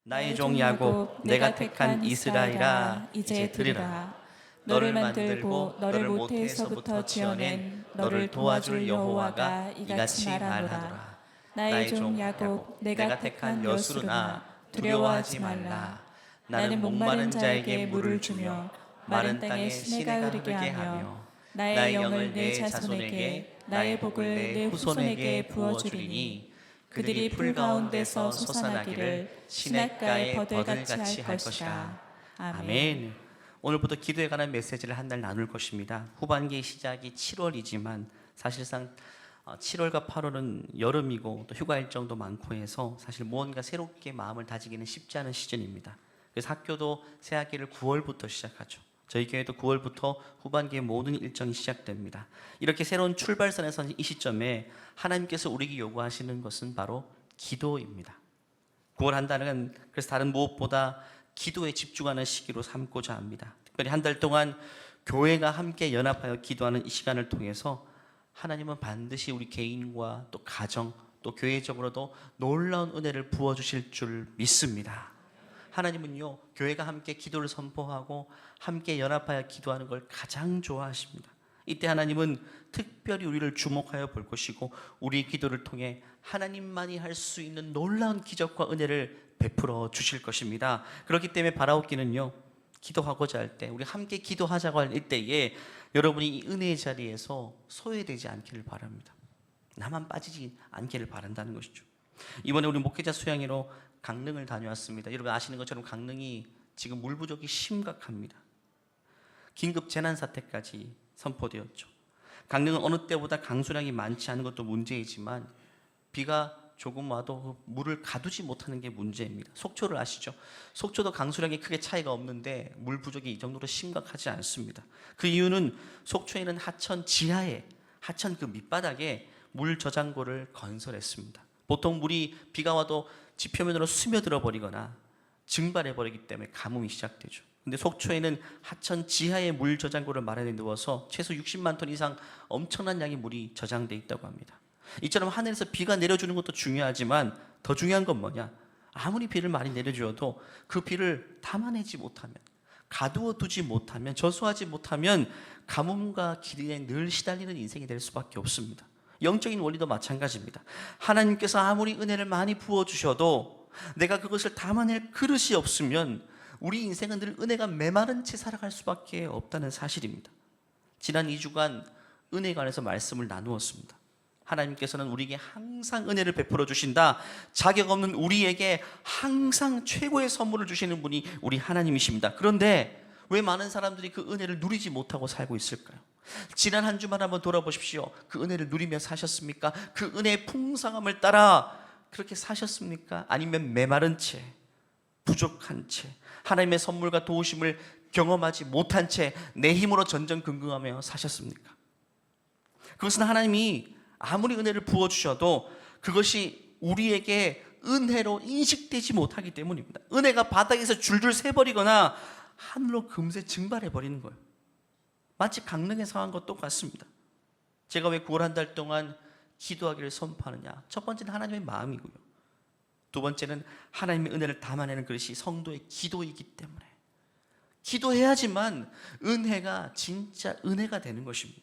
나의 종 야곱, 내가 택한 이스라엘아, 이제 들으라. 너를 만들고 너를 모태에서부터 지어낸 너를 도와줄 여호와가 이같이 말하노라. 나의 종 야곱, 내가 택한 여수르나, 두려워하지 말라. 나는 목마른 자에게 물을 주며 마른 땅에 시내가 흐르게 하며 나의 영을 내 자손에게, 나의 복을 내 후손에게 부어주리니 그들이 풀 가운데서 솟아나기를 시냇가의 버들같이 할 것이라. 아멘. 오늘부터 기도에 관한 메시지를 한 달 나눌 것입니다. 후반기의 시작이 7월이지만 사실상 7월과 8월은 여름이고 또 휴가 일정도 많고 해서 사실 무언가 새롭게 마음을 다지기는 쉽지 않은 시즌입니다. 그래서 학교도 새 학기를 9월부터 시작하죠. 저희 교회도 9월부터 후반기의 모든 일정이 시작됩니다. 이렇게 새로운 출발선에 선 이 시점에 하나님께서 우리에게 요구하시는 것은 바로 기도입니다. 9월 한 달은 그래서 다른 무엇보다 기도에 집중하는 시기로 삼고자 합니다. 특별히 한 달 동안 교회가 함께 연합하여 기도하는 이 시간을 통해서 하나님은 반드시 우리 개인과 또 가정 또 교회적으로도 놀라운 은혜를 부어주실 줄 믿습니다. 하나님은요, 교회가 함께 기도를 선포하고 함께 연합하여 기도하는 걸 가장 좋아하십니다. 이때 하나님은 특별히 우리를 주목하여 볼 것이고 우리 기도를 통해 하나님만이 할 수 있는 놀라운 기적과 은혜를 베풀어 주실 것입니다. 그렇기 때문에 바라옵기는요, 기도하고자 할 때, 우리 함께 기도하자고 할 때에 여러분이 이 은혜의 자리에서 소외되지 않기를 바랍니다. 나만 빠지지 않기를 바란다는 것이죠. 이번에 우리 목회자 수양회로 강릉을 다녀왔습니다. 여러분 아시는 것처럼 강릉이 지금 물 부족이 심각합니다. 긴급 재난사태까지 선포되었죠. 강릉은 어느 때보다 강수량이 많지 않은 것도 문제이지만 비가 조금 와도 물을 가두지 못하는 게 문제입니다. 속초를 아시죠? 속초도 강수량이 크게 차이가 없는데 물 부족이 이 정도로 심각하지 않습니다. 그 이유는 속초에는 하천 지하에, 하천 그 밑바닥에 물 저장고를 건설했습니다. 보통 물이 비가 와도 지표면으로 스며들어 버리거나 증발해 버리기 때문에 가뭄이 시작되죠. 근데 속초에는 하천 지하에 물 저장고를 마련해 두어서 최소 60만 톤 이상 엄청난 양의 물이 저장돼 있다고 합니다. 이처럼 하늘에서 비가 내려주는 것도 중요하지만 더 중요한 건 뭐냐? 아무리 비를 많이 내려주어도 그 비를 담아내지 못하면, 가두어 두지 못하면, 저수하지 못하면 가뭄과 기근에 늘 시달리는 인생이 될 수밖에 없습니다. 영적인 원리도 마찬가지입니다. 하나님께서 아무리 은혜를 많이 부어주셔도 내가 그것을 담아낼 그릇이 없으면 우리 인생은 늘 은혜가 메마른 채 살아갈 수밖에 없다는 사실입니다. 지난 2주간 은혜에 관해서 말씀을 나누었습니다. 하나님께서는 우리에게 항상 은혜를 베풀어 주신다. 자격 없는 우리에게 항상 최고의 선물을 주시는 분이 우리 하나님이십니다. 그런데 왜 많은 사람들이 그 은혜를 누리지 못하고 살고 있을까요? 지난 한 주만 한번 돌아보십시오. 그 은혜를 누리며 사셨습니까? 그 은혜의 풍성함을 따라 그렇게 사셨습니까? 아니면 메마른 채, 부족한 채, 하나님의 선물과 도우심을 경험하지 못한 채 내 힘으로 전전긍긍하며 사셨습니까? 그것은 하나님이 아무리 은혜를 부어주셔도 그것이 우리에게 은혜로 인식되지 못하기 때문입니다. 은혜가 바닥에서 줄줄 새버리거나 하늘로 금세 증발해버리는 거예요. 마치 강릉의 상황과 똑같습니다. 제가 왜 9월 한 달 동안 기도하기를 선포하느냐? 첫 번째는 하나님의 마음이고요. 두 번째는 하나님의 은혜를 담아내는 그릇이 성도의 기도이기 때문에 기도해야지만 은혜가 진짜 은혜가 되는 것입니다.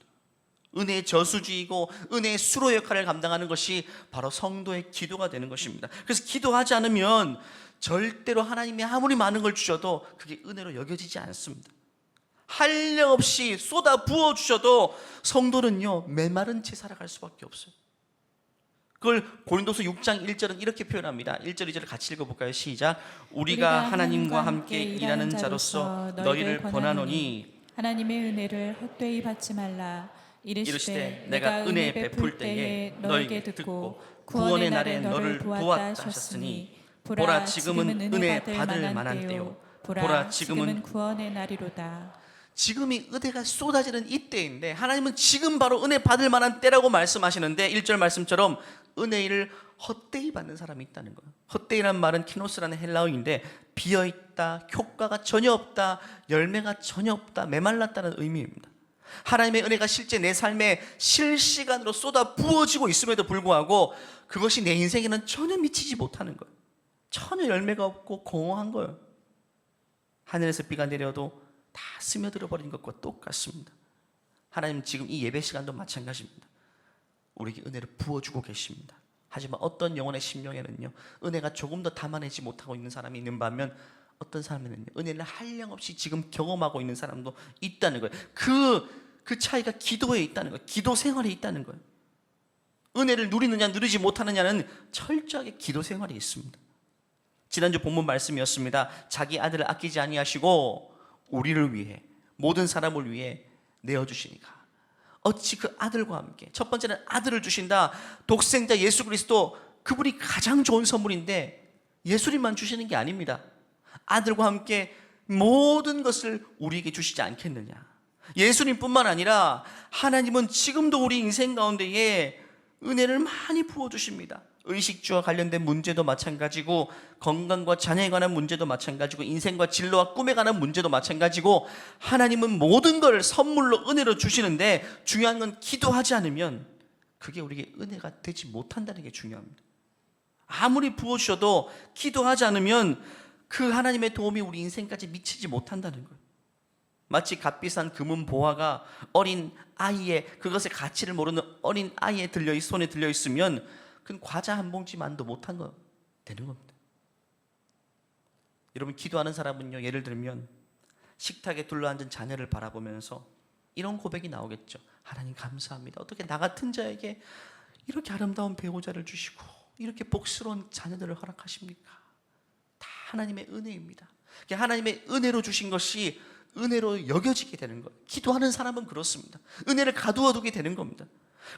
은혜의 저수지이고 은혜의 수로 역할을 감당하는 것이 바로 성도의 기도가 되는 것입니다. 그래서 기도하지 않으면 절대로 하나님이 아무리 많은 걸 주셔도 그게 은혜로 여겨지지 않습니다. 한량없이 쏟아 부어주셔도 성도는요 메마른 채 살아갈 수밖에 없어요. 그걸 고린도서 6장 1절은 이렇게 표현합니다. 1절 2절을 같이 읽어볼까요? 시작. 우리가 하나님과 함께 일하는 자로서 너희를 권하노니 하나님의 은혜를 헛되이 받지 말라. 이르시되 내가 은혜 베풀 때에 너에게 듣고 구원의 날에 너를 보았다 하셨으니 보라 지금은 은혜 받을 만한 때요 보라 지금은 구원의 날이로다. 지금이 은혜가 쏟아지는 이때인데 하나님은 지금 바로 은혜 받을 만한 때라고 말씀하시는데 1절 말씀처럼 은혜를 헛되이 받는 사람이 있다는 거예요. 헛되이란 말은 키노스라는 헬라어인데 비어있다, 효과가 전혀 없다, 열매가 전혀 없다, 메말랐다는 의미입니다. 하나님의 은혜가 실제 내 삶에 실시간으로 쏟아 부어지고 있음에도 불구하고 그것이 내 인생에는 전혀 미치지 못하는 거예요. 전혀 열매가 없고 공허한 거예요. 하늘에서 비가 내려도 다 스며들어 버린 것과 똑같습니다. 하나님 지금 이 예배 시간도 마찬가지입니다. 우리에게 은혜를 부어주고 계십니다. 하지만 어떤 영혼의 심령에는요, 은혜가 조금 더 담아내지 못하고 있는 사람이 있는 반면 어떤 사람에는요, 은혜를 한량없이 지금 경험하고 있는 사람도 있다는 거예요. 그 차이가 기도에 있다는 거예요. 기도 생활에 있다는 거예요. 은혜를 누리느냐 누리지 못하느냐는 철저하게 기도 생활에 있습니다. 지난주 본문 말씀이었습니다. 자기 아들을 아끼지 아니하시고 우리를 위해, 모든 사람을 위해 내어주시니까 어찌 그 아들과 함께, 첫 번째는 아들을 주신다. 독생자 예수 그리스도, 그분이 가장 좋은 선물인데 예수님만 주시는 게 아닙니다. 아들과 함께 모든 것을 우리에게 주시지 않겠느냐. 예수님뿐만 아니라 하나님은 지금도 우리 인생 가운데에 은혜를 많이 부어주십니다. 의식주와 관련된 문제도 마찬가지고, 건강과 자녀에 관한 문제도 마찬가지고, 인생과 진로와 꿈에 관한 문제도 마찬가지고, 하나님은 모든 걸 선물로 은혜로 주시는데 중요한 건 기도하지 않으면 그게 우리에게 은혜가 되지 못한다는 게 중요합니다. 아무리 부어주셔도 기도하지 않으면 그 하나님의 도움이 우리 인생까지 미치지 못한다는 거예요. 마치 값비싼 금은 보화가 어린 아이의, 그것의 가치를 모르는 어린 아이의 손에 들려있으면 그건 과자 한 봉지만도 못한 거 되는 겁니다. 여러분, 기도하는 사람은요, 예를 들면 식탁에 둘러앉은 자녀를 바라보면서 이런 고백이 나오겠죠. 하나님 감사합니다. 어떻게 나 같은 자에게 이렇게 아름다운 배우자를 주시고 이렇게 복스러운 자녀들을 허락하십니까? 다 하나님의 은혜입니다. 하나님의 은혜로 주신 것이 은혜로 여겨지게 되는 거예요. 기도하는 사람은 그렇습니다. 은혜를 가두어 두게 되는 겁니다.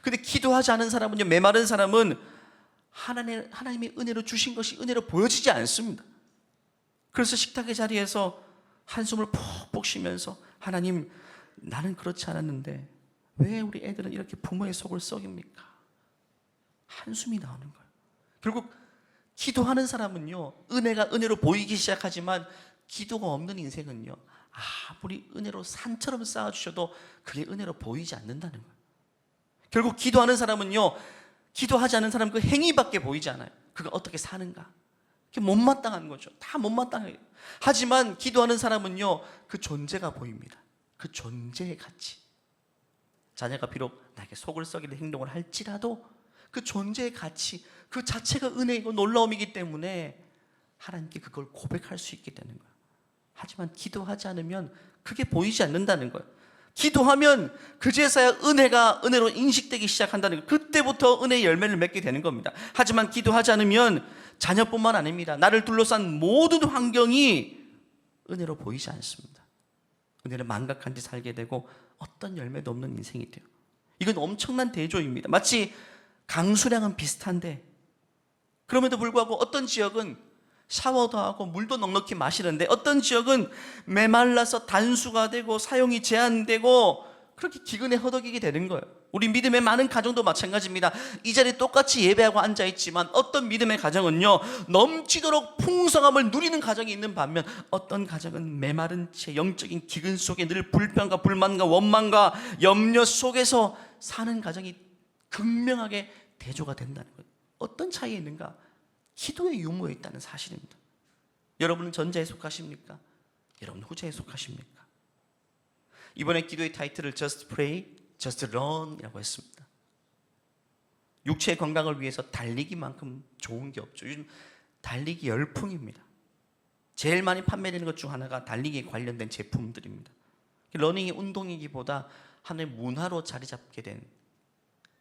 근데 기도하지 않은 사람은요, 메마른 사람은 하나님의 은혜로 주신 것이 은혜로 보여지지 않습니다. 그래서 식탁의 자리에서 한숨을 푹푹 쉬면서, 하나님, 나는 그렇지 않았는데 왜 우리 애들은 이렇게 부모의 속을 썩입니까? 한숨이 나오는 거예요. 결국 기도하는 사람은요, 은혜가 은혜로 보이기 시작하지만 기도가 없는 인생은요, 아무리 은혜로 산처럼 쌓아주셔도 그게 은혜로 보이지 않는다는 거예요. 결국 기도하는 사람은요, 기도하지 않은 사람 그 행위밖에 보이지 않아요. 그가 어떻게 사는가, 그게 못마땅한 거죠. 다 못마땅해요. 하지만 기도하는 사람은요, 그 존재가 보입니다. 그 존재의 가치. 자녀가 비록 나에게 속을 썩이는 행동을 할지라도 그 존재의 가치, 그 자체가 은혜이고 놀라움이기 때문에 하나님께 그걸 고백할 수 있게 되는 거예요. 하지만 기도하지 않으면 그게 보이지 않는다는 거예요. 기도하면 그제서야 은혜가 은혜로 인식되기 시작한다는 거예요. 그때부터 은혜의 열매를 맺게 되는 겁니다. 하지만 기도하지 않으면 자녀뿐만 아닙니다. 나를 둘러싼 모든 환경이 은혜로 보이지 않습니다. 은혜를 망각한 채 살게 되고 어떤 열매도 없는 인생이 돼요. 이건 엄청난 대조입니다. 마치 강수량은 비슷한데, 그럼에도 불구하고 어떤 지역은 샤워도 하고 물도 넉넉히 마시는데 어떤 지역은 메말라서 단수가 되고 사용이 제한되고 그렇게 기근에 허덕이게 되는 거예요. 우리 믿음의 많은 가정도 마찬가지입니다. 이 자리에 똑같이 예배하고 앉아있지만 어떤 믿음의 가정은요, 넘치도록 풍성함을 누리는 가정이 있는 반면 어떤 가정은 메마른 채 영적인 기근 속에 늘 불평과 불만과 원망과 염려 속에서 사는 가정이 극명하게 대조가 된다는 거예요. 어떤 차이가 있는가? 기도의 유무에 있다는 사실입니다. 여러분은 전자에 속하십니까? 여러분 후자에 속하십니까? 이번에 기도의 타이틀을 Just Pray, Just Run 이라고 했습니다. 육체의 건강을 위해서 달리기만큼 좋은 게 없죠. 요즘 달리기 열풍입니다. 제일 많이 판매되는 것 중 하나가 달리기에 관련된 제품들입니다. 러닝이 운동이기보다 하나의 문화로 자리 잡게 된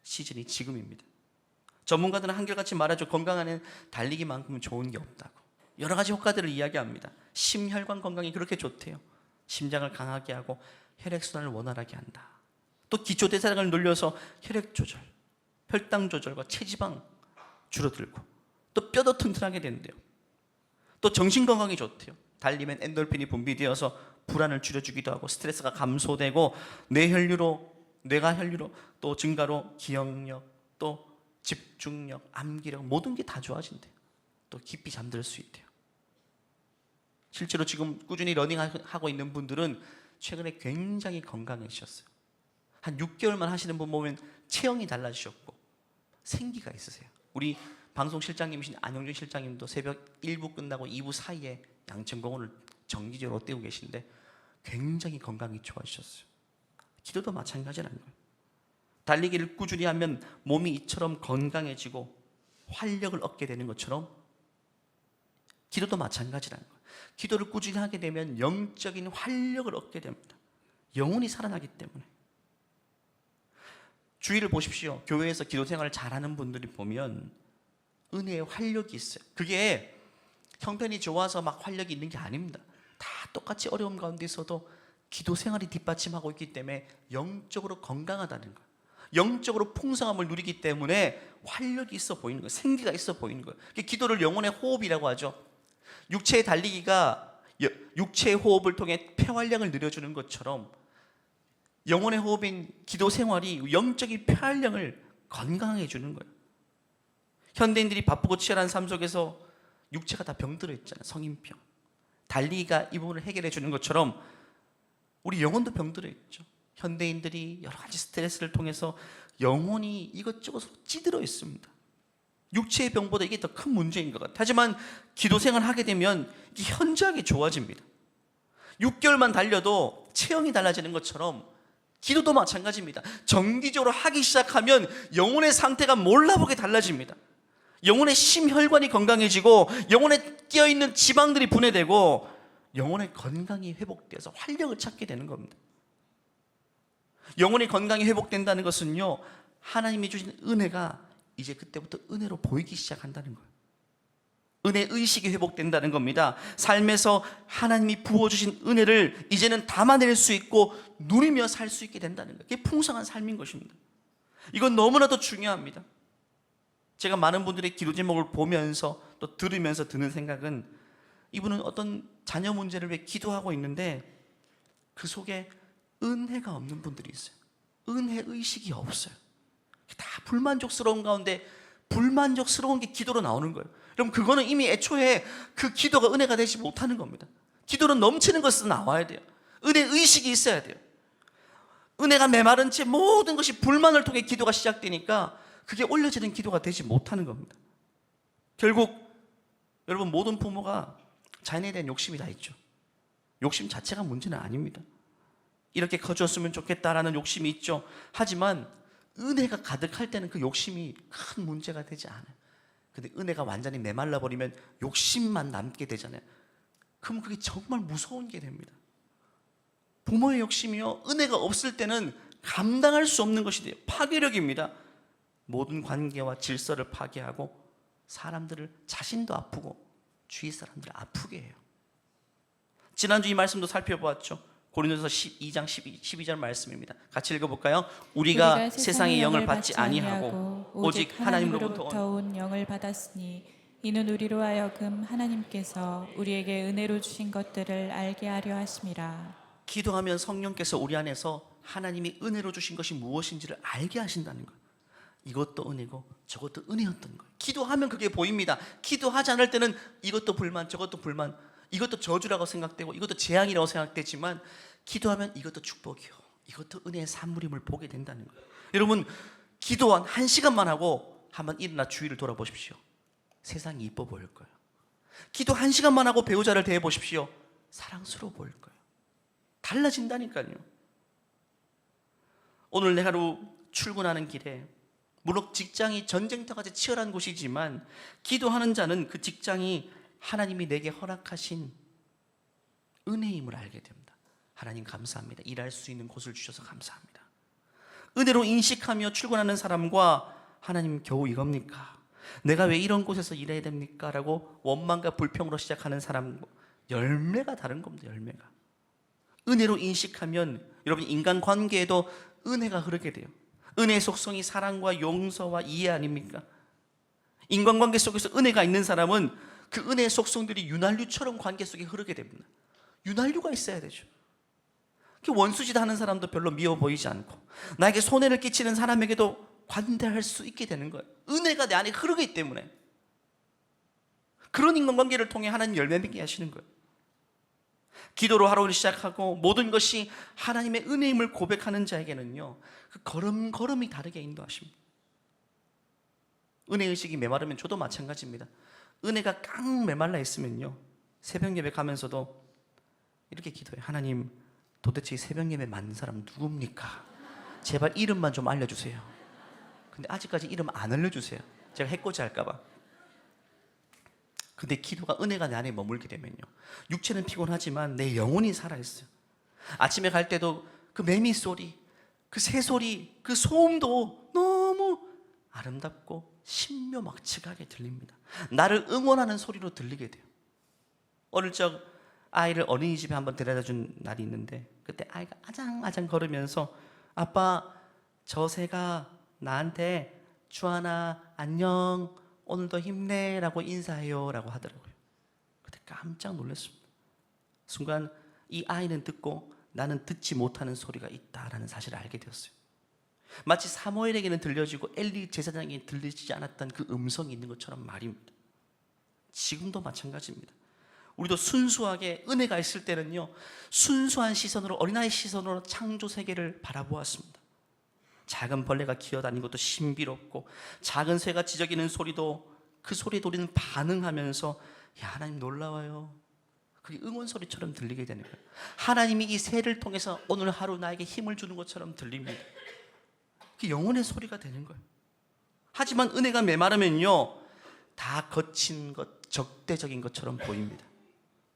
시즌이 지금입니다. 전문가들은 한결같이 말하죠. 건강에는 달리기만큼 좋은 게 없다고. 여러 가지 효과들을 이야기합니다. 심혈관 건강이 그렇게 좋대요. 심장을 강하게 하고 혈액순환을 원활하게 한다. 또 기초대사량을 늘려서 혈액 조절, 혈당 조절과 체지방 줄어들고, 또 뼈도 튼튼하게 된대요. 또 정신 건강이 좋대요. 달리면 엔돌핀이 분비되어서 불안을 줄여주기도 하고 스트레스가 감소되고 뇌가 혈류로 또 증가로 기억력, 또 집중력, 암기력 모든 게 다 좋아진대요. 또 깊이 잠들 수 있대요. 실제로 지금 꾸준히 러닝하고 있는 분들은 최근에 굉장히 건강해지셨어요. 한 6개월만 하시는 분 보면 체형이 달라지셨고 생기가 있으세요. 우리 방송 실장님이신 안영준 실장님도 새벽 1부 끝나고 2부 사이에 양천공원을 정기적으로 뛰고 계신데 굉장히 건강이 좋아지셨어요. 기도도 마찬가지라는 거예요. 달리기를 꾸준히 하면 몸이 이처럼 건강해지고 활력을 얻게 되는 것처럼 기도도 마찬가지라는 거예요. 기도를 꾸준히 하게 되면 영적인 활력을 얻게 됩니다. 영혼이 살아나기 때문에. 주의를 보십시오. 교회에서 기도 생활을 잘하는 분들이 보면 은혜의 활력이 있어요. 그게 형편이 좋아서 막 활력이 있는 게 아닙니다. 다 똑같이 어려움 가운데 있어도 기도 생활이 뒷받침하고 있기 때문에 영적으로 건강하다는 거예요. 영적으로 풍성함을 누리기 때문에 활력이 있어 보이는 거예요. 생기가 있어 보이는 거예요. 기도를 영혼의 호흡이라고 하죠. 육체의 달리기가 육체의 호흡을 통해 폐활량을 늘려주는 것처럼 영혼의 호흡인 기도 생활이 영적인 폐활량을 건강하게 해주는 거예요. 현대인들이 바쁘고 치열한 삶 속에서 육체가 다 병들어 있잖아요. 성인병. 달리기가 이 부분을 해결해 주는 것처럼 우리 영혼도 병들어 있죠. 현대인들이 여러 가지 스트레스를 통해서 영혼이 이것저것으로 찌들어 있습니다. 육체의 병보다 이게 더 큰 문제인 것 같아요. 하지만 기도 생활을 하게 되면 이게 현저하게 좋아집니다. 6개월만 달려도 체형이 달라지는 것처럼 기도도 마찬가지입니다. 정기적으로 하기 시작하면 영혼의 상태가 몰라보게 달라집니다. 영혼의 심혈관이 건강해지고 영혼에 끼어있는 지방들이 분해되고 영혼의 건강이 회복돼서 활력을 찾게 되는 겁니다. 영혼의 건강이 회복된다는 것은요, 하나님이 주신 은혜가 이제 그때부터 은혜로 보이기 시작한다는 거예요. 은혜 의식이 회복된다는 겁니다. 삶에서 하나님이 부어주신 은혜를 이제는 담아낼 수 있고 누리며 살 수 있게 된다는 거예요. 그게 풍성한 삶인 것입니다. 이건 너무나도 중요합니다. 제가 많은 분들의 기도 제목을 보면서 또 들으면서 드는 생각은 이분은 어떤 자녀 문제를 위해 기도하고 있는데 그 속에 은혜가 없는 분들이 있어요. 은혜 의식이 없어요. 다 불만족스러운 가운데 불만족스러운 게 기도로 나오는 거예요. 그럼 그거는 이미 애초에 그 기도가 은혜가 되지 못하는 겁니다. 기도는 넘치는 것으로 나와야 돼요. 은혜 의식이 있어야 돼요. 은혜가 메마른 채 모든 것이 불만을 통해 기도가 시작되니까 그게 올려지는 기도가 되지 못하는 겁니다. 결국 여러분, 모든 부모가 자녀에 대한 욕심이 다 있죠. 욕심 자체가 문제는 아닙니다. 이렇게 커졌으면 좋겠다라는 욕심이 있죠. 하지만 은혜가 가득할 때는 그 욕심이 큰 문제가 되지 않아요. 근데 은혜가 완전히 메말라 버리면 욕심만 남게 되잖아요. 그럼 그게 정말 무서운 게 됩니다. 부모의 욕심이요, 은혜가 없을 때는 감당할 수 없는 것이 돼요. 파괴력입니다. 모든 관계와 질서를 파괴하고 사람들을, 자신도 아프고 주위 사람들을 아프게 해요. 지난주 이 말씀도 살펴보았죠. 고린도서 12장 12절 말씀입니다. 같이 읽어볼까요? 우리가 세상의 영을 받지 아니하고 오직 하나님으로부터 온 영을 받았으니 이는 우리로 하여금 하나님께서 우리에게 은혜로 주신 것들을 알게 하려 하심이라. 기도하면 성령께서 우리 안에서 하나님이 은혜로 주신 것이 무엇인지를 알게 하신다는 거예요. 이것도 은혜고 저것도 은혜였던 거예요. 기도하면 그게 보입니다. 기도하지 않을 때는 이것도 불만, 저것도 불만, 이것도 저주라고 생각되고 이것도 재앙이라고 생각되지만 기도하면 이것도 축복이요, 이것도 은혜의 산물임을 보게 된다는 거예요. 여러분, 기도 한 1시간만 하고 한번 일어나 주위를 돌아보십시오. 세상이 이뻐 보일 거예요. 기도 1시간만 하고 배우자를 대해 보십시오. 사랑스러워 보일 거예요. 달라진다니까요. 오늘 내 하루 출근하는 길에 물론 직장이 전쟁터같이 치열한 곳이지만 기도하는 자는 그 직장이 하나님이 내게 허락하신 은혜임을 알게 됩니다. 하나님 감사합니다. 일할 수 있는 곳을 주셔서 감사합니다. 은혜로 인식하며 출근하는 사람과 하나님 겨우 이겁니까? 내가 왜 이런 곳에서 일해야 됩니까? 라고 원망과 불평으로 시작하는 사람, 열매가 다른 겁니다. 열매가. 은혜로 인식하면 여러분, 인간관계에도 은혜가 흐르게 돼요. 은혜의 속성이 사랑과 용서와 이해 아닙니까? 인간관계 속에서 은혜가 있는 사람은 그 은혜의 속성들이 윤활유처럼 관계 속에 흐르게 됩니다. 윤활유가 있어야 되죠. 원수짓 하는 사람도 별로 미워 보이지 않고 나에게 손해를 끼치는 사람에게도 관대할 수 있게 되는 거예요. 은혜가 내 안에 흐르기 때문에. 그런 인간관계를 통해 하나님 열매 맺게 하시는 거예요. 기도로 하루를 시작하고 모든 것이 하나님의 은혜임을 고백하는 자에게는요, 그 걸음걸음이 다르게 인도하십니다. 은혜의식이 메마르면 저도 마찬가지입니다. 은혜가 깡 메말라 있으면요, 새벽 예배 가면서도 이렇게 기도해요. 하나님, 도대체 이 새벽 예배 맞는 사람 누굽니까? 제발 이름만 좀 알려주세요. 근데 아직까지 이름 안 알려주세요. 제가 해코지 할까봐. 근데 기도가 은혜가 내 안에 머물게 되면요, 육체는 피곤하지만 내 영혼이 살아있어요. 아침에 갈 때도 그 매미 소리, 그 새 소리, 그 소음도 너무 아름답고 신묘막측하게 들립니다. 나를 응원하는 소리로 들리게 돼요. 어릴 적 아이를 어린이집에 한번 데려다 준 날이 있는데, 그때 아이가 아장아장 걸으면서 아빠, 저 새가 나한테 주하나 안녕, 오늘도 힘내 라고 인사해요 라고 하더라고요. 그때 깜짝 놀랐습니다. 순간 이 아이는 듣고 나는 듣지 못하는 소리가 있다라는 사실을 알게 되었어요. 마치 사무엘에게는 들려지고 엘리 제사장에게 들리지 않았던 그 음성이 있는 것처럼 말입니다. 지금도 마찬가지입니다. 우리도 순수하게 은혜가 있을 때는요, 순수한 시선으로, 어린아이 시선으로 창조 세계를 바라보았습니다. 작은 벌레가 기어다니는 것도 신비롭고, 작은 새가 지저귀는 소리도 그 소리에 우리는 반응하면서 야, 하나님 놀라워요. 그게 응원 소리처럼 들리게 되는 거예요. 하나님이 이 새를 통해서 오늘 하루 나에게 힘을 주는 것처럼 들립니다. 그게 영혼의 소리가 되는 거예요. 하지만 은혜가 메마르면요, 다 거친 것, 적대적인 것처럼 보입니다.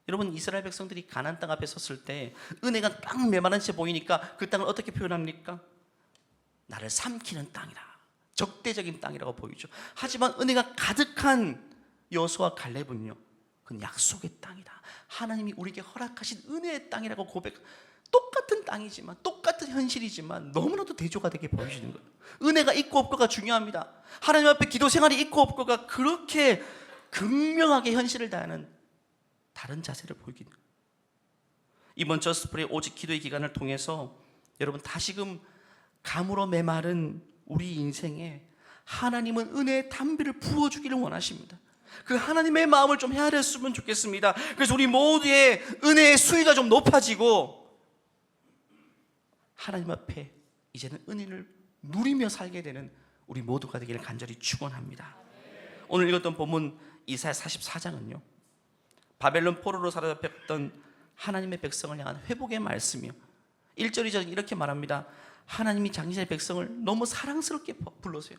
여러분, 이스라엘 백성들이 가나안 땅 앞에 섰을 때 은혜가 딱 메마른 채 보이니까 그 땅을 어떻게 표현합니까? 나를 삼키는 땅이라, 적대적인 땅이라고 보이죠. 하지만 은혜가 가득한 여호수아 갈렙은요, 그건 약속의 땅이다, 하나님이 우리에게 허락하신 은혜의 땅이라고 고백. 똑같은 땅이지만, 똑같은 현실이지만 너무나도 대조가 되게 보여지는 거예요. 은혜가 있고 없고가 중요합니다. 하나님 앞에 기도 생활이 있고 없고가 그렇게 극명하게 현실을 다하는 다른 자세를 보이기는 거예요. 이번 저스프레이 오직 기도의 기간을 통해서 여러분, 다시금 감으로 메마른 우리 인생에 하나님은 은혜의 담비를 부어주기를 원하십니다. 그 하나님의 마음을 좀 헤아렸으면 좋겠습니다. 그래서 우리 모두의 은혜의 수위가 좀 높아지고 하나님 앞에 이제는 은혜를 누리며 살게 되는 우리 모두가 되기를 간절히 축원합니다. 오늘 읽었던 본문 이사야 44장은요, 바벨론 포로로 사로잡혔던 하나님의 백성을 향한 회복의 말씀이요, 1절 2절은 이렇게 말합니다. 하나님이 당신의 백성을 너무 사랑스럽게 불러세요.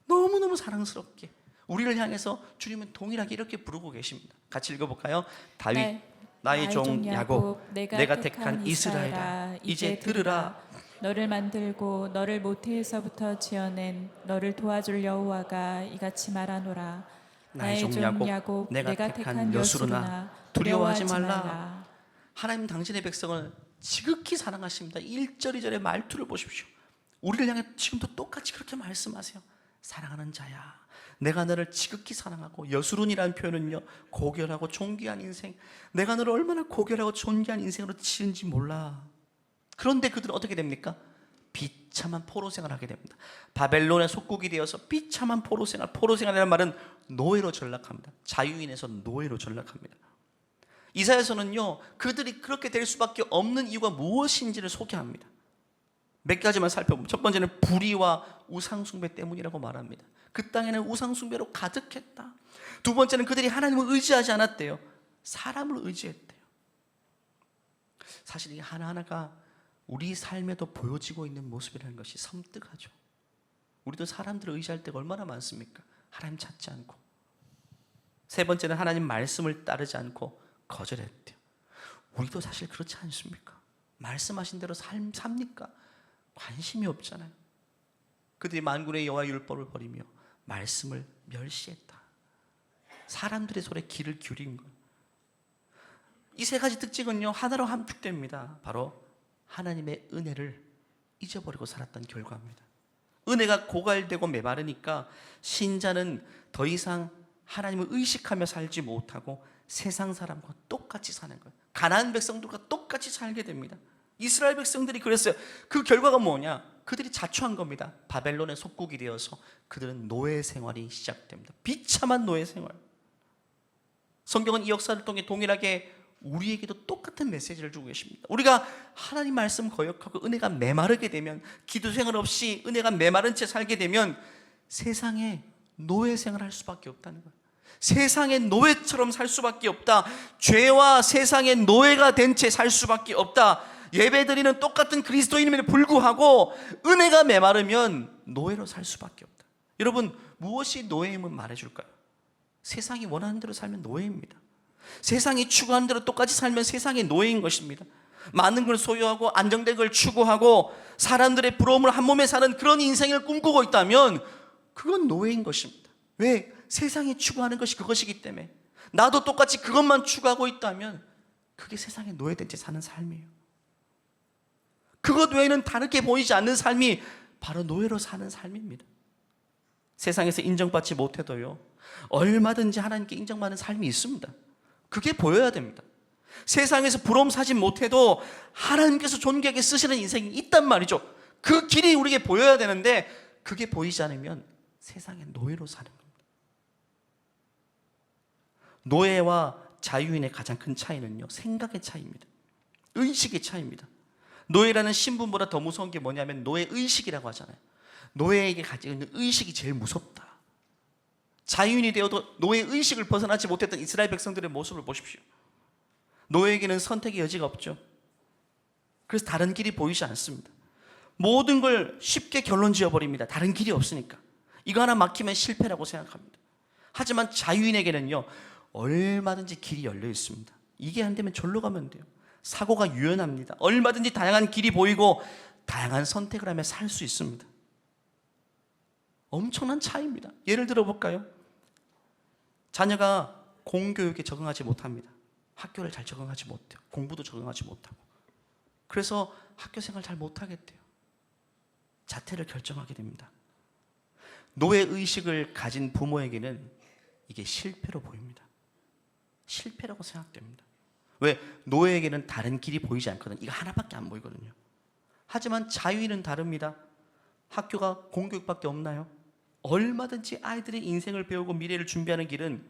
너무너무 사랑스럽게 우리를 향해서 주님은 동일하게 이렇게 부르고 계십니다. 같이 읽어볼까요? 다윗, 네. 나의 종 야곱, 내가 택한 이스라엘아, 이제 들으라. 너를 만들고 너를 모태에서부터 지어낸 너를 도와줄 여호와가 이같이 말하노라. 나의 종 야곱, 내가 택한 여수르나, 두려워하지 말라. 하나님 당신의 백성을 지극히 사랑하십니다. 1절 2절의 말투를 보십시오. 우리를 향해 지금도 똑같이 그렇게 말씀하세요. 사랑하는 자야, 내가 너를 지극히 사랑하고, 여수룬이라는 표현은요, 고결하고 존귀한 인생, 내가 너를 얼마나 고결하고 존귀한 인생으로 지은지 몰라. 그런데 그들은 어떻게 됩니까? 비참한 포로 생활을 하게 됩니다. 바벨론의 속국이 되어서 비참한 포로 생활, 포로 생활이라는 말은 노예로 전락합니다. 자유인에서 노예로 전락합니다. 이사야서는요, 그들이 그렇게 될 수밖에 없는 이유가 무엇인지를 소개합니다. 몇 가지만 살펴보면, 첫 번째는 불의와 우상숭배 때문이라고 말합니다. 그 땅에는 우상숭배로 가득했다. 두 번째는 그들이 하나님을 의지하지 않았대요. 사람을 의지했대요. 사실 이 하나하나가 우리 삶에도 보여지고 있는 모습이라는 것이 섬뜩하죠. 우리도 사람들을 의지할 때가 얼마나 많습니까? 하나님 찾지 않고. 세 번째는 하나님 말씀을 따르지 않고 거절했대요. 우리도 사실 그렇지 않습니까? 말씀하신 대로 삽니까? 관심이 없잖아요. 그들이 만군의 여호와 율법을 버리며 말씀을 멸시했다. 사람들의 소리에 귀를 기울인 것. 이 세 가지 특징은요, 하나로 함축됩니다. 바로 하나님의 은혜를 잊어버리고 살았던 결과입니다. 은혜가 고갈되고 메마르니까 신자는 더 이상 하나님을 의식하며 살지 못하고 세상 사람과 똑같이 사는 거예요. 가나안 백성들과 똑같이 살게 됩니다. 이스라엘 백성들이 그랬어요. 그 결과가 뭐냐? 그들이 자초한 겁니다. 바벨론의 속국이 되어서 그들은 노예 생활이 시작됩니다. 비참한 노예 생활. 성경은 이 역사를 통해 동일하게 우리에게도 똑같은 메시지를 주고 계십니다. 우리가 하나님 말씀 거역하고 은혜가 메마르게 되면, 기도 생활 없이 은혜가 메마른 채 살게 되면 세상에 노예 생활할 수밖에 없다는 거예요. 세상의 노예처럼 살 수밖에 없다. 죄와 세상의 노예가 된 채 살 수밖에 없다. 예배드리는 똑같은 그리스도인임에도 불구하고 은혜가 메마르면 노예로 살 수밖에 없다. 여러분, 무엇이 노예임을 말해줄까요? 세상이 원하는 대로 살면 노예입니다. 세상이 추구하는 대로 똑같이 살면 세상의 노예인 것입니다. 많은 걸 소유하고 안정된 걸 추구하고 사람들의 부러움을 한 몸에 사는 그런 인생을 꿈꾸고 있다면 그건 노예인 것입니다. 왜? 세상이 추구하는 것이 그것이기 때문에. 나도 똑같이 그것만 추구하고 있다면 그게 세상에 노예된 채 사는 삶이에요. 그것 외에는 다르게 보이지 않는 삶이 바로 노예로 사는 삶입니다. 세상에서 인정받지 못해도요, 얼마든지 하나님께 인정받는 삶이 있습니다. 그게 보여야 됩니다. 세상에서 부러움 사지 못해도 하나님께서 존귀하게 쓰시는 인생이 있단 말이죠. 그 길이 우리에게 보여야 되는데 그게 보이지 않으면 세상의 노예로 사는 겁니다. 노예와 자유인의 가장 큰 차이는요, 생각의 차이입니다. 의식의 차이입니다. 노예라는 신분보다 더 무서운 게 뭐냐면 노예의식이라고 하잖아요. 노예에게 가지고 있는 의식이 제일 무섭다. 자유인이 되어도 노예의식을 벗어나지 못했던 이스라엘 백성들의 모습을 보십시오. 노예에게는 선택의 여지가 없죠. 그래서 다른 길이 보이지 않습니다. 모든 걸 쉽게 결론 지어버립니다. 다른 길이 없으니까. 이거 하나 막히면 실패라고 생각합니다. 하지만 자유인에게는요, 얼마든지 길이 열려 있습니다. 이게 안 되면 절로 가면 돼요. 사고가 유연합니다. 얼마든지 다양한 길이 보이고 다양한 선택을 하며 살 수 있습니다. 엄청난 차이입니다. 예를 들어 볼까요? 자녀가 공교육에 적응하지 못합니다. 학교를 잘 적응하지 못해요. 공부도 적응하지 못하고. 그래서 학교 생활 잘 못하겠대요. 자퇴를 결정하게 됩니다. 노예의식을 가진 부모에게는 이게 실패로 보입니다. 실패라고 생각됩니다. 왜? 노예에게는 다른 길이 보이지 않거든요. 이거 하나밖에 안 보이거든요. 하지만 자유인은 다릅니다. 학교가 공교육밖에 없나요? 얼마든지 아이들의 인생을 배우고 미래를 준비하는 길은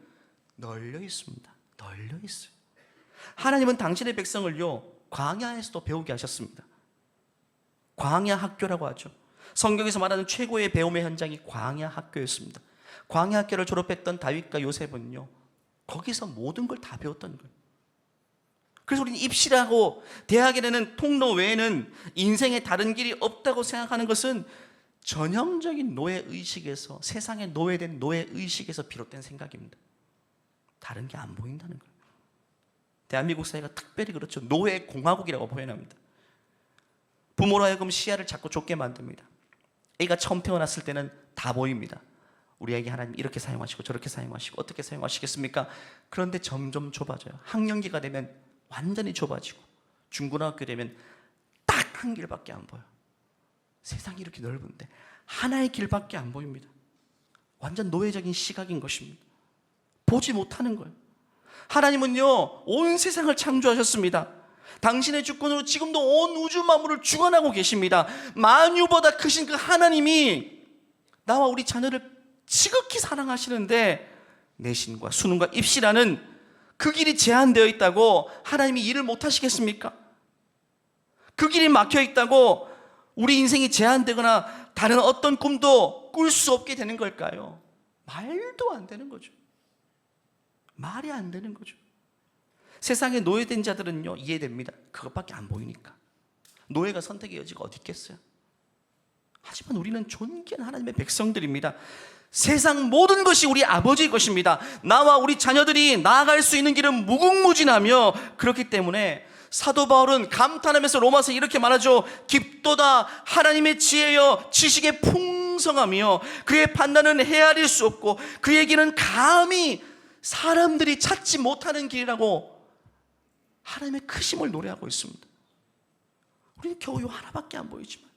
널려 있습니다. 널려 있어요. 하나님은 당신의 백성을요, 광야에서도 배우게 하셨습니다. 광야 학교라고 하죠. 성경에서 말하는 최고의 배움의 현장이 광야 학교였습니다. 광야 학교를 졸업했던 다윗과 요셉은요, 거기서 모든 걸 다 배웠던 거예요. 그래서 우리는 입시라고 대학에 되는 통로 외에는 인생에 다른 길이 없다고 생각하는 것은 전형적인 노예의식에서, 세상에 노예된 노예의식에서 비롯된 생각입니다. 다른 게 안 보인다는 거예요. 대한민국 사회가 특별히 그렇죠. 노예공화국이라고 표현합니다. 부모로 하여금 시야를 자꾸 좁게 만듭니다. 애가 처음 태어났을 때는 다 보입니다. 우리 애기 하나님 이렇게 사용하시고 저렇게 사용하시고 어떻게 사용하시겠습니까? 그런데 점점 좁아져요. 학년기가 되면 완전히 좁아지고 중고등학교 되면 딱 한 길밖에 안 보여요. 세상이 이렇게 넓은데 하나의 길밖에 안 보입니다. 완전 노예적인 시각인 것입니다. 보지 못하는 거예요. 하나님은요, 온 세상을 창조하셨습니다. 당신의 주권으로 지금도 온 우주 만물을 주관하고 계십니다. 만유보다 크신 그 하나님이 나와 우리 자녀를 지극히 사랑하시는데 내신과 수능과 입시라는 그 길이 제한되어 있다고 하나님이 일을 못 하시겠습니까? 그 길이 막혀 있다고 우리 인생이 제한되거나 다른 어떤 꿈도 꿀 수 없게 되는 걸까요? 말도 안 되는 거죠. 말이 안 되는 거죠. 세상에 노예된 자들은요, 이해됩니다. 그것밖에 안 보이니까. 노예가 선택의 여지가 어디 있겠어요? 하지만 우리는 존귀한 하나님의 백성들입니다. 세상 모든 것이 우리 아버지의 것입니다. 나와 우리 자녀들이 나아갈 수 있는 길은 무궁무진하며, 그렇기 때문에 사도 바울은 감탄하면서 로마서에 이렇게 말하죠. 깊도다 하나님의 지혜여 지식의 풍성하며 그의 판단은 헤아릴 수 없고 그의 길은 감히 사람들이 찾지 못하는 길이라고 하나님의 크심을 노래하고 있습니다. 우리는 겨우 요 하나밖에 안 보이지만,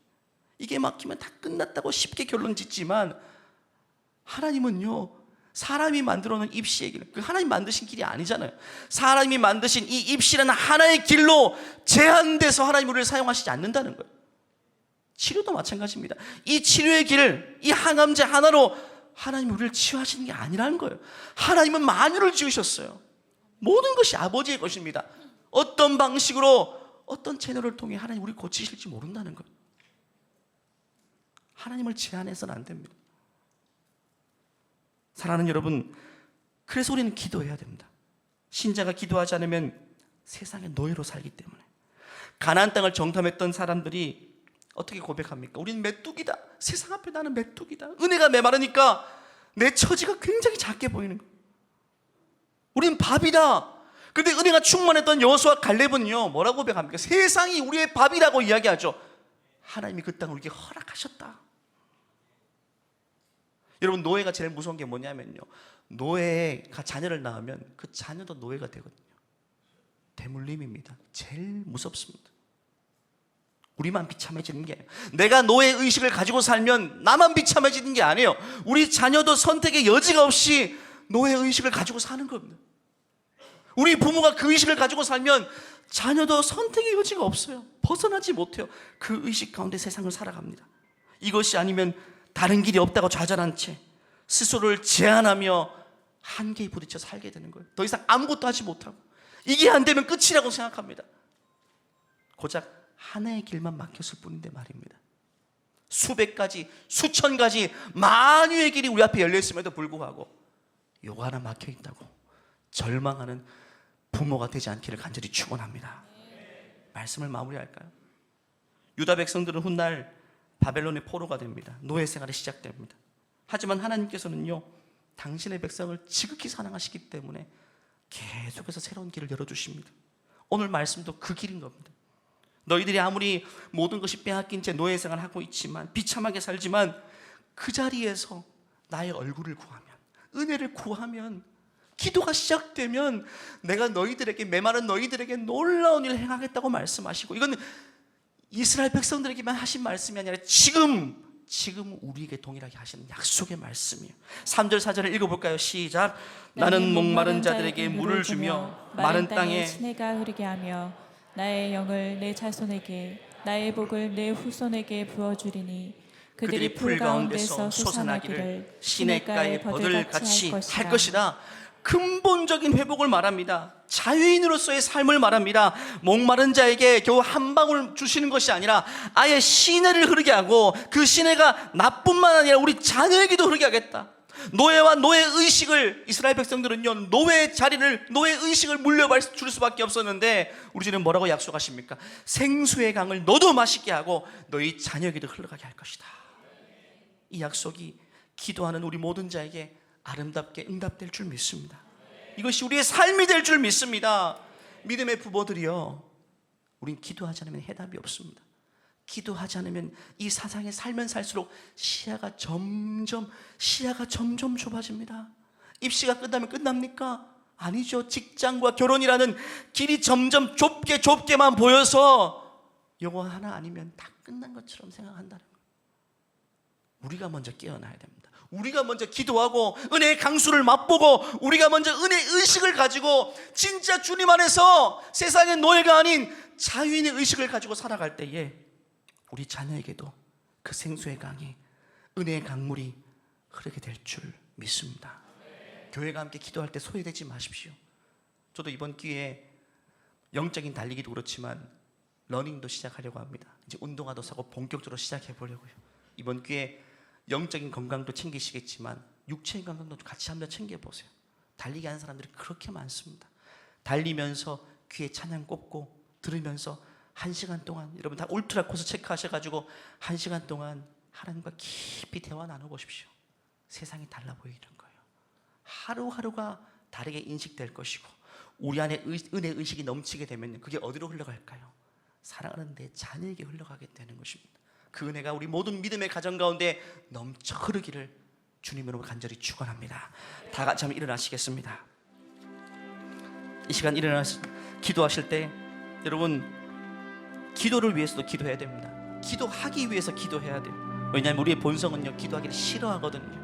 이게 막히면 다 끝났다고 쉽게 결론 짓지만, 하나님은요, 사람이 만들어 놓은 입시의 길, 그 하나님 만드신 길이 아니잖아요. 사람이 만드신 이 입시라는 하나의 길로 제한돼서 하나님 우리를 사용하시지 않는다는 거예요. 치료도 마찬가지입니다. 이 치료의 길, 이 항암제 하나로 하나님 우리를 치유하시는 게 아니라는 거예요. 하나님은 만유를 지으셨어요. 모든 것이 아버지의 것입니다. 어떤 방식으로, 어떤 채널을 통해 하나님 우리를 고치실지 모른다는 거예요. 하나님을 제한해서는 안 됩니다. 사랑하는 여러분, 그래서 우리는 기도해야 됩니다. 신자가 기도하지 않으면 세상의 노예로 살기 때문에. 가나안 땅을 정탐했던 사람들이 어떻게 고백합니까? 우리는 메뚜기다. 세상 앞에 나는 메뚜기다. 은혜가 메마르니까 내 처지가 굉장히 작게 보이는 거예요. 우리는 밥이다. 그런데 은혜가 충만했던 여호수아 갈렙은요, 뭐라고 고백합니까? 세상이 우리의 밥이라고 이야기하죠. 하나님이 그 땅을 우리에게 허락하셨다. 여러분, 노예가 제일 무서운 게 뭐냐면요, 노예가 자녀를 낳으면 그 자녀도 노예가 되거든요. 대물림입니다. 제일 무섭습니다. 우리만 비참해지는 게 아니에요. 내가 노예 의식을 가지고 살면 나만 비참해지는 게 아니에요. 우리 자녀도 선택의 여지가 없이 노예 의식을 가지고 사는 겁니다. 우리 부모가 그 의식을 가지고 살면 자녀도 선택의 여지가 없어요. 벗어나지 못해요. 그 의식 가운데 세상을 살아갑니다. 이것이 아니면 다른 길이 없다고 좌절한 채 스스로를 제한하며 한계에 부딪혀 살게 되는 거예요. 더 이상 아무것도 하지 못하고, 이게 안 되면 끝이라고 생각합니다. 고작 하나의 길만 막혔을 뿐인데 말입니다. 수백 가지, 수천 가지 만유의 길이 우리 앞에 열려있음에도 불구하고 요거 하나 막혀있다고 절망하는 부모가 되지 않기를 간절히 축원합니다. 말씀을 마무리할까요? 유다 백성들은 훗날 바벨론의 포로가 됩니다. 노예 생활이 시작됩니다. 하지만 하나님께서는요, 당신의 백성을 지극히 사랑하시기 때문에 계속해서 새로운 길을 열어주십니다. 오늘 말씀도 그 길인 겁니다. 너희들이 아무리 모든 것이 빼앗긴 채 노예 생활을 하고 있지만, 비참하게 살지만, 그 자리에서 나의 얼굴을 구하면, 은혜를 구하면, 기도가 시작되면 내가 너희들에게, 메마른 너희들에게 놀라운 일을 행하겠다고 말씀하시고, 이건 이스라엘 백성들에게만 하신 말씀이 아니라 지금 우리에게 동일하게 하시는 약속의 말씀이에요. 3절 4절을 읽어볼까요? 시작. 나는 목마른 자들에게 물을 주며 마른 땅에 시내가 흐르게 하며 나의 영을 내 자손에게, 나의 복을 내 후손에게 부어주리니 그들이 풀 가운데서 솟아나기를 시냇가에 버들같이 할 것이다. 근본적인 회복을 말합니다. 자유인으로서의 삶을 말합니다. 목마른 자에게 겨우 한 방울 주시는 것이 아니라 아예 시내를 흐르게 하고, 그 시내가 나뿐만 아니라 우리 자녀에게도 흐르게 하겠다. 노예와 노예 의식을, 이스라엘 백성들은요, 노예 자리를, 노예 의식을 물려줄 수밖에 없었는데 우리 주는 뭐라고 약속하십니까? 생수의 강을 너도 마시게 하고 너희 자녀에게도 흘러가게 할 것이다. 이 약속이 기도하는 우리 모든 자에게 아름답게 응답될 줄 믿습니다. 이것이 우리의 삶이 될 줄 믿습니다. 믿음의 부모들이요, 우린 기도하지 않으면 해답이 없습니다. 기도하지 않으면 이 세상에 살면 살수록 시야가 점점 좁아집니다. 입시가 끝나면 끝납니까? 아니죠. 직장과 결혼이라는 길이 점점 좁게만 보여서 요거 하나 아니면 다 끝난 것처럼 생각한다는 거예요. 우리가 먼저 깨어나야 됩니다. 우리가 먼저 기도하고 은혜의 강수를 맛보고, 우리가 먼저 은혜의 의식을 가지고 진짜 주님 안에서 세상의 노예가 아닌 자유인의 의식을 가지고 살아갈 때에 우리 자녀에게도 그 생수의 강이, 은혜의 강물이 흐르게 될 줄 믿습니다. 교회가 함께 기도할 때 소외되지 마십시오. 저도 이번 기회에 영적인 달리기도 그렇지만 러닝도 시작하려고 합니다. 이제 운동화도 사고 본격적으로 시작해 보려고요. 이번 기회에 영적인 건강도 챙기시겠지만 육체의 건강도 같이 한번 챙겨보세요. 달리기 하는 사람들이 그렇게 많습니다. 달리면서 귀에 찬양 꼽고 들으면서 1시간 동안, 여러분 다 울트라 코스 체크하셔가지고 1시간 동안 하나님과 깊이 대화 나눠보십시오. 세상이 달라 보이는 거예요. 하루하루가 다르게 인식될 것이고, 우리 안에 은혜 의식이 넘치게 되면 그게 어디로 흘러갈까요? 사랑하는 내 자녀에게 흘러가게 되는 것입니다. 그 은혜가 우리 모든 믿음의 가정 가운데 넘쳐 흐르기를 주님으로 간절히 축원합니다. 다 같이 한번 일어나시겠습니다. 이 시간 일어나서 기도하실 때 여러분, 기도를 위해서도 기도해야 됩니다. 기도하기 위해서 기도해야 돼요. 왜냐하면 우리의 본성은요, 기도하기를 싫어하거든요.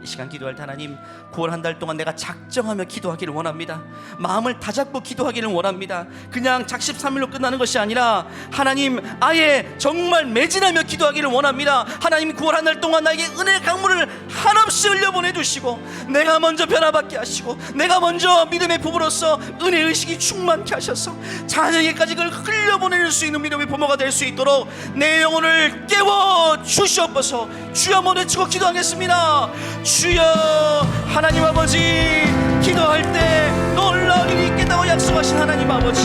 이 시간 기도할 때 하나님, 9월 한 달 동안 내가 작정하며 기도하기를 원합니다. 마음을 다잡고 기도하기를 원합니다. 그냥 작심삼일로 끝나는 것이 아니라 하나님, 아예 정말 매진하며 기도하기를 원합니다. 하나님, 9월 한 달 동안 나에게 은혜의 강물을 한없이 흘려보내주시고, 내가 먼저 변화받게 하시고, 내가 먼저 믿음의 부부로서 은혜 의식이 충만케 하셔서 자녀에게까지 그걸 흘려보낼 수 있는 믿음의 부모가 될 수 있도록 내 영혼을 깨워 주시옵소서. 주여 한번 외치고 기도하겠습니다. 주여. 하나님 아버지, 기도할 때 놀라운 일이 있겠다고 약속하신 하나님 아버지,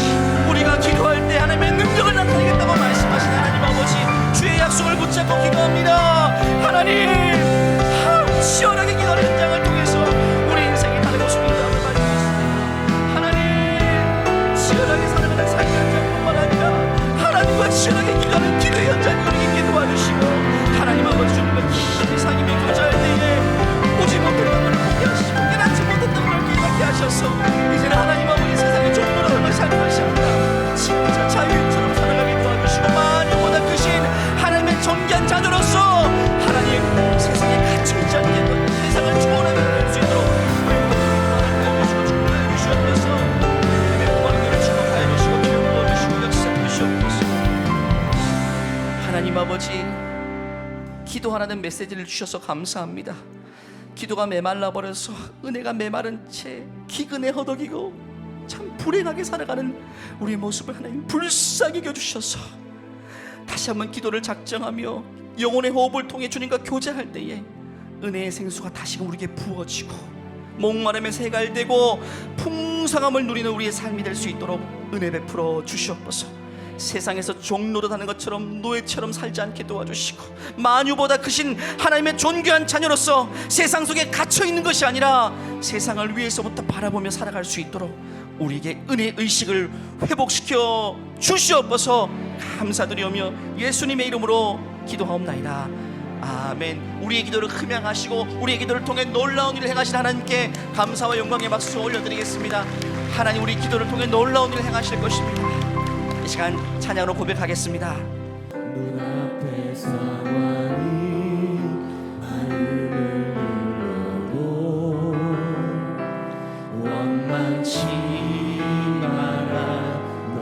우리가 기도할 때 하나님의 능력을 나타내겠다고 말씀하신 하나님 아버지, 주의 약속을 붙잡고 기도합니다. 하나님, 치열하게 기도하는 현장을 통해서 우리 인생이 다른 모습이 있다는 걸 알고 있습니다. 하나님, 치열하게 살아가는 삶의 현장뿐만 아니라 하나님과 치열하게 기도하는 기도의 현장이 우리 있게 도와주시고, 하나님 아버지, 주님과 깊이 상임이 교제할 때에 오지 못했던 걸 포기하시고 깨닫지 못했던 걸 깨닫게 하셔서 이제는 하나님 아버지 세상의 종로로 삶을 사는 것이 아니라 진짜 자유인처럼 살아가게 도와주시고, 만유보다 크신 하나님의 존귀한 자녀로서 하나님 세상에 갇혀있지 않게 세상을 초월하게 될 수 있도록 우리 모두 축복해 주시옵소서. 하나님의 머리를 주고 가해주시고 기름 부어주시고 역사해 주시옵소서. 하나님 아버지, 기도하라는 메시지를 주셔서 감사합니다. 기도가 메말라버려서 은혜가 메마른 채 기근에 허덕이고 참 불행하게 살아가는 우리의 모습을 하나님 불쌍히 여겨주셔서 다시 한번 기도를 작정하며 영혼의 호흡을 통해 주님과 교제할 때에 은혜의 생수가 다시금 우리에게 부어지고 목마름에 세갈되고 풍성함을 누리는 우리의 삶이 될 수 있도록 은혜 베풀어 주시옵소서. 세상에서 종노릇하는 것처럼 노예처럼 살지 않게 도와주시고, 만유보다 크신 하나님의 존귀한 자녀로서 세상 속에 갇혀있는 것이 아니라 세상을 위에서부터 바라보며 살아갈 수 있도록 우리에게 은혜의 의식을 회복시켜 주시옵소서. 감사드리오며 예수님의 이름으로 기도하옵나이다. 아멘. 우리의 기도를 흠양하시고 우리의 기도를 통해 놀라운 일을 행하신 하나님께 감사와 영광의 박수 올려드리겠습니다. 하나님, 우리 기도를 통해 놀라운 일을 행하실 것입니다. 이 시간 찬양으로 고백하겠습니다. 눈앞의 상황이 마음을 눌러도 원망치 마라.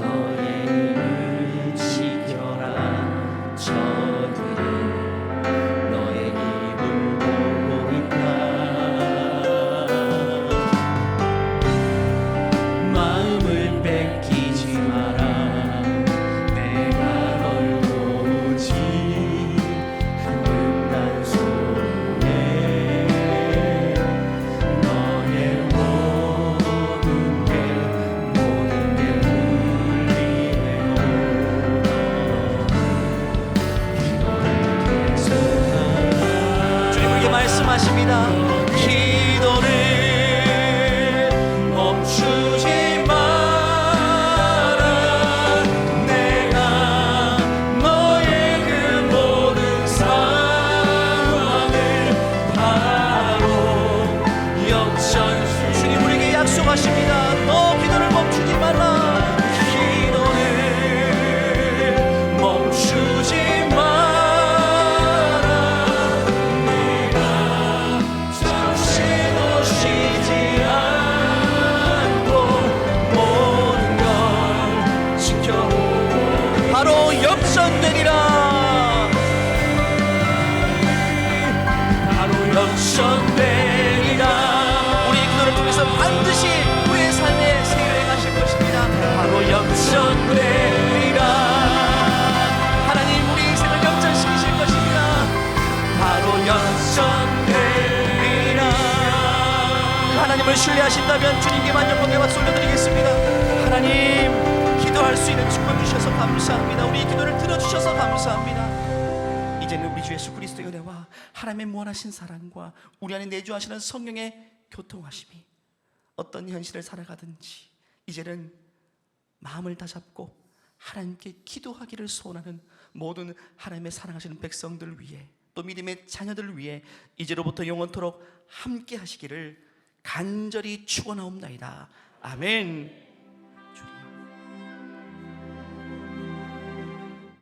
너의 입을 지켜라. 저들은 너의 입을 보고 있다. 마음을 뺏기지 마라. 말씀하십니다. 기도를 멈추지 마라. 내가 너의 그 모든 상황을 바로 역전. 주님 우리에게 약속하십니다. 너 기도를 멈추지 말라. 기도를 멈추지 마라. 역전되리라. 바로 역전되리라. 우리의 기도를 통해서 반드시 우리의 삶에 세례를 행하실 것입니다. 바로 역전되리라. 하나님, 우리 인생을 역전시키실 것입니다. 바로 역전되리라. 하나님을 신뢰하신다면 주님께만 영광의 박수 올려드리겠습니다. 하나님, 기도할 수 있는 축복 주셔서 감사합니다. 우리 기도를 들어주셔서 감사합니다. 이제는 우리 주 예수 그리스도의 은혜와 하나님의 무한하신 사랑과 우리 안에 내주하시는 성령의 교통하심이 어떤 현실을 살아가든지 이제는 마음을 다잡고 하나님께 기도하기를 소원하는 모든 하나님의 사랑하시는 백성들 위해, 또 믿음의 자녀들 위해 이제로부터 영원토록 함께 하시기를 간절히 축원하옵나이다. 아멘.